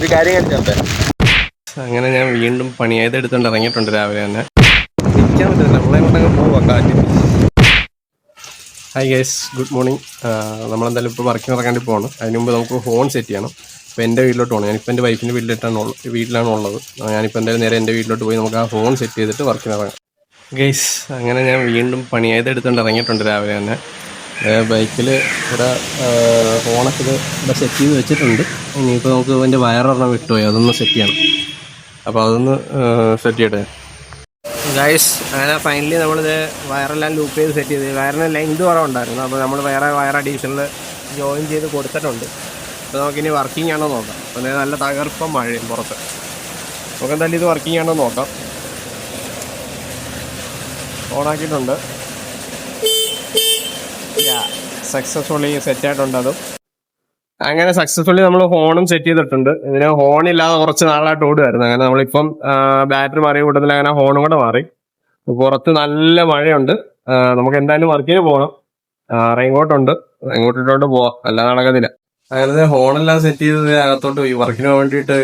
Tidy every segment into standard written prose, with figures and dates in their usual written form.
ഒരു കാര്യം കാണിച്ചോട്ടെ. അങ്ങനെ ഞാൻ വീണ്ടും പണിയായത് എടുത്തോണ്ട് ഇറങ്ങിയിട്ടുണ്ട് രാവിലെ തന്നെ. നിൽക്കാൻ പറ്റുന്നില്ല, നമ്മളെ കൊണ്ടങ്ങ് പോവാ കാറ്റ്. Hi guys, good morning. നമ്മളെന്തായാലും ഇപ്പോൾ വർക്കിന് ഇറങ്ങാണ്ടി പോകണം. അതിന് മുമ്പ് നമുക്ക് ഹോൺ സെറ്റ് ചെയ്യണം. ഇപ്പോൾ എൻ്റെ വീട്ടിലോട്ട് പോകണം. ഞാനിപ്പോൾ എൻ്റെ വൈഫിൻ്റെ വീട്ടിലാണ് ഉള്ളത്. ഞാനിപ്പോൾ എന്തായാലും നേരെ എൻ്റെ വീട്ടിലോട്ട് പോയി നമുക്ക് ആ ഹോൺ സെറ്റ് ചെയ്തിട്ട് വർക്കിന് ഇറങ്ങാം. ഗൈസ്, അങ്ങനെ ഞാൻ വീണ്ടും പണിയായത് എടുത്തോണ്ട് ഇറങ്ങിയിട്ടുണ്ട് രാവിലെ തന്നെ. ബൈക്കിൽ ഇവിടെ ഹോണൊക്കെ ഇവിടെ സെറ്റ് ചെയ്ത് വെച്ചിട്ടുണ്ട്. ഇനിയിപ്പോൾ നമുക്ക് അതിൻ്റെ വയറൊരെണ്ണം വിട്ടുപോയി, അതൊന്ന് സെറ്റ് ചെയ്യണം. അപ്പോൾ അതൊന്ന് സെറ്റ് ചെയ്യട്ടെ ഗൈസ്. അങ്ങനെ ഫൈനലി നമ്മളിത് വയറെല്ലാം ലൂപ്പ് ചെയ്ത് സെറ്റ് ചെയ്ത്. വയറിന് ലെങ്ത് കുറവുണ്ടായിരുന്നു, അപ്പോൾ നമ്മൾ വേറെ വയർ അഡീഷണൽ ജോയിൻ ചെയ്ത് കൊടുത്തിട്ടുണ്ട്. അപ്പോൾ നമുക്കിനി വർക്കിംഗ് ആണോ നോക്കാം. അപ്പോൾ നല്ല തകർപ്പം മഴയും പുറത്ത്. നമുക്ക് എന്തായാലും ഇത് വർക്കിംഗ് ആണോ നോക്കാം. ഓണാക്കിയിട്ടുണ്ട്. സക്സസ്ഫുള്ളി സെറ്റായിട്ടുണ്ട്. അതും അങ്ങനെ സക്സസ്ഫുള്ളി നമ്മൾ ഹോണും സെറ്റ് ചെയ്തിട്ടുണ്ട്. ഇതിന് ഹോണില്ലാതെ കുറച്ച് നാളായിട്ട് ഓടുമായിരുന്നു. അങ്ങനെ നമ്മളിപ്പം ബാറ്ററി മാറിയ കൂട്ടത്തിൽ അങ്ങനെ ഹോണും കൂടെ മാറി. പുറത്ത് നല്ല മഴയുണ്ട്. നമുക്ക് എന്തായാലും വർക്കിന് പോകണം. റെയിൻകോട്ടുണ്ട്, റെയിൻകോട്ടിട്ടോട്ട് പോവാം, അല്ലാതെ നടക്കത്തില്ല. അങ്ങനെ ഹോണെല്ലാം സെറ്റ് ചെയ്ത് അകത്തോട്ട് പോയി. വർക്കിന് വേണ്ടിയിട്ട്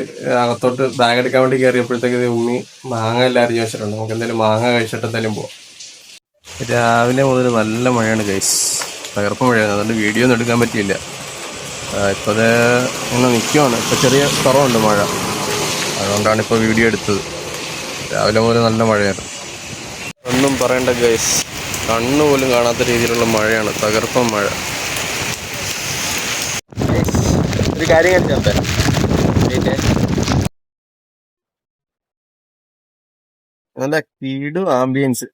അകത്തോട്ട് ബാഗ് എടുക്കാൻ വേണ്ടി കയറിയപ്പോഴത്തേക്ക് ഉമ്മി മാങ്ങ എല്ലാം അരിഞ്ഞ് വെച്ചിട്ടുണ്ട്. നമുക്ക് എന്തായാലും മാങ്ങ കഴിച്ചിട്ട് എന്തായാലും പോവാം. രാവിലെ മുതൽ നല്ല മഴയാണ് ഗൈസ്, തകർപ്പ് മഴയാണ്. അതുകൊണ്ട് വീഡിയോ ഒന്നും എടുക്കാൻ പറ്റിയില്ല. ഇപ്പോൾ അത് ഇങ്ങനെ നിൽക്കുവാണ്. ഇപ്പോൾ ചെറിയ കുറവുണ്ട് മഴ, അതുകൊണ്ടാണ് ഇപ്പോൾ വീഡിയോ എടുത്തത്. രാവിലെ മുതൽ നല്ല മഴയാണ്, ഒന്നും പറയണ്ട ഗൈസ്. കണ്ണു പോലും കാണാത്ത രീതിയിലുള്ള മഴയാണ്, തകർപ്പം മഴ. ഒരു കാര്യം കാണിച്ചോട്ടെ. നല്ല കീടും ആംബിയൻസ്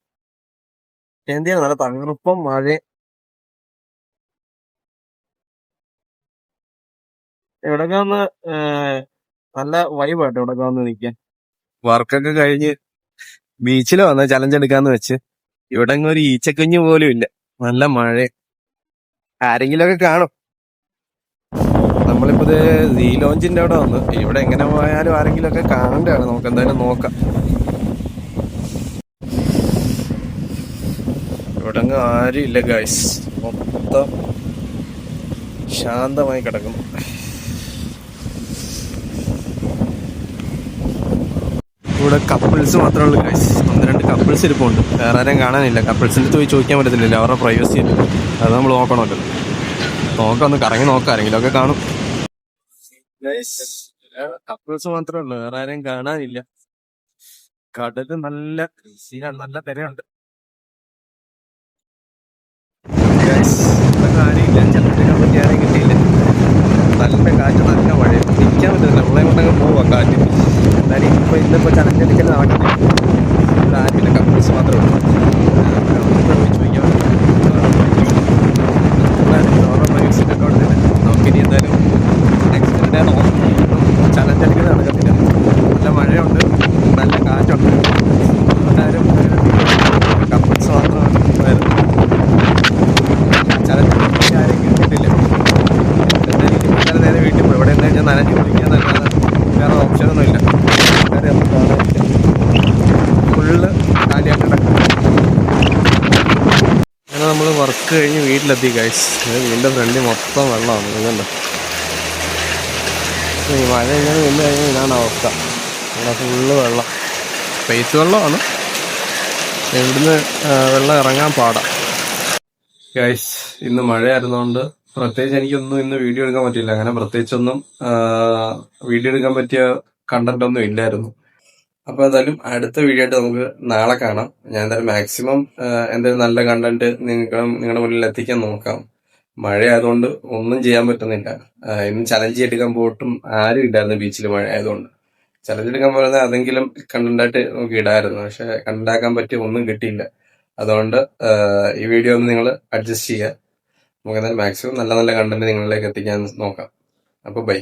എന്തിനാണ്, നല്ല തകർപ്പം മഴ. ഇവിടൊക്കെ വന്ന് നല്ല വൈബാട്ടോ ഇവിടൊക്കെ വന്ന് നിൽക്കാൻ. വർക്കൊക്കെ കഴിഞ്ഞ് ബീച്ചിൽ വന്ന് ചലഞ്ച് എടുക്കാന്ന് വെച്ച് ഇവിടെ ഒരു ഈച്ചക്കുഞ്ഞ് പോലും ഇല്ല. നല്ല മഴ, ആരെങ്കിലും ഒക്കെ കാണും. നമ്മളിപ്പോ ഇത് സീ ലോഞ്ചിന്റെ അവിടെ വന്നു. ഇവിടെ എങ്ങനെ പോയാലും ആരെങ്കിലും ഒക്കെ കാണണ്ടാണ്. നമുക്ക് എന്തായാലും നോക്കാം. ഇവിടെ ആരും ഇല്ല ഗൈസ്, മൊത്തം ശാന്തമായി കിടക്കുന്നു. ഇവിടെ കപ്പിൾസ് മാത്രമേ ഉള്ളൂ ഗൈസ്. 1-2 കപ്പിൾസ് ഇരിപ്പുണ്ട്, വേറെ ആരും കാണാനില്ല. കപ്പിൾസിൻ്റെ പോയി ചോദിക്കാൻ പറ്റത്തില്ലല്ലോ, അവരുടെ പ്രൈവസി അല്ല. അത് നമ്മൾ നോക്കണമല്ലോ. നോക്കാം, ഒന്ന് കറങ്ങി നോക്കാം, ആരെങ്കിലും ഒക്കെ കാണും. കപ്പിൾസ് മാത്രമേ ഉള്ളൂ, വേറെ ആരെയും കാണാനില്ല. കടല് നല്ല നല്ല തിരയുണ്ട്. ആരെയില്ല, ചലഞ്ചെടുക്കാൻ പറ്റി ആരെയും കിട്ടിയില്ല. നല്ല കാറ്റ്, നല്ല മഴ, നിൽക്കാൻ പറ്റുന്നില്ല. നമ്മളെ കൊണ്ടങ്ങ് പോവാ കാറ്റ്. എന്തായാലും ഇന്നിപ്പോൾ ചലഞ്ചെടുക്കൽ നടക്കത്തില്ല. ഇവിടെ ആരുമില്ല, കപ്പിൾസ് മാത്രമേ ഉള്ളൂ. ചോദിക്കാൻ നമുക്കിനി എന്തായാലും നെക്സ്റ്റ് ഡേ നോക്കാം. ചലഞ്ചെടുക്കൽ നടക്കത്തില്ല, നല്ല മഴയുണ്ട്, നല്ല കാറ്റുണ്ട്. എല്ലാവരും കപ്പിൾസ് മാത്രമാണ് വരുന്നത്. ചലഞ്ചെടുക്കാൻ ആരെയും കിട്ടിയിട്ടില്ല. എന്തായാലും നേരെ വീട്ടിൽ പോയി. ഇവിടെ എന്താ ഞാൻ നനഞ്ഞു കുളിക്കാന്നല്ലാതെ വേറെ ഓപ്ഷനൊന്നും ഇല്ല. ഫുള്ള് കാലിയാക്കി കിടക്കും. അങ്ങനെ നമ്മൾ വർക്ക് കഴിഞ്ഞ് വീട്ടിലെത്തി ഗൈസ്. വീടിൻ്റെ ഫ്രണ്ടിൽ മൊത്തം വെള്ളമാണ്. ഇതുണ്ട്, ഈ മഴ ഇങ്ങനെ നിന്ന് കഴിഞ്ഞാൽ ഇതാണ് അവസ്ഥ. ഇവിടെ ഫുള്ള് വെള്ളം, സ്പേസ് വെള്ളമാണ്. ഇവിടുന്ന് വെള്ളം ഇറങ്ങാൻ പാടാം ഗൈസ്. ഇന്ന് മഴയായിരുന്നതുകൊണ്ട് പ്രത്യേകിച്ച് എനിക്കൊന്നും ഇന്ന് വീഡിയോ എടുക്കാൻ പറ്റില്ല. അങ്ങനെ പ്രത്യേകിച്ചൊന്നും വീഡിയോ എടുക്കാൻ പറ്റിയ കണ്ടന്റ് ഒന്നും ഇല്ലായിരുന്നു. അപ്പൊ എന്തായാലും അടുത്ത വീഡിയോ ആയിട്ട് നമുക്ക് നാളെ കാണാം. ഞാൻ എന്തായാലും മാക്സിമം എന്തായാലും നല്ല കണ്ടന്റ് നിങ്ങളുടെ മുന്നിൽ എത്തിക്കാൻ നോക്കാം. മഴ ആയതുകൊണ്ട് ഒന്നും ചെയ്യാൻ പറ്റുന്നില്ല. ഇന്ന് ചലഞ്ച് എടുക്കാൻ പോയിട്ടും ആരും ഇല്ലായിരുന്നു ബീച്ചിൽ, മഴ ആയതുകൊണ്ട്. ചലഞ്ച് എടുക്കാൻ പോകുന്നത് അതെങ്കിലും കണ്ടന്റായിട്ട് നമുക്ക് ഇടായിരുന്നു, പക്ഷെ കണ്ടാക്കാൻ പറ്റിയ ഒന്നും കിട്ടിയില്ല. അതുകൊണ്ട് ഈ വീഡിയോ ഒന്ന് നിങ്ങൾ അഡ്ജസ്റ്റ് ചെയ്യുക. നമുക്ക് എന്തായാലും മാക്സിമം നല്ല നല്ല കണ്ടന്റ് നിങ്ങളിലേക്ക് എത്തിക്കാൻ നോക്കാം. അപ്പോൾ ബൈ.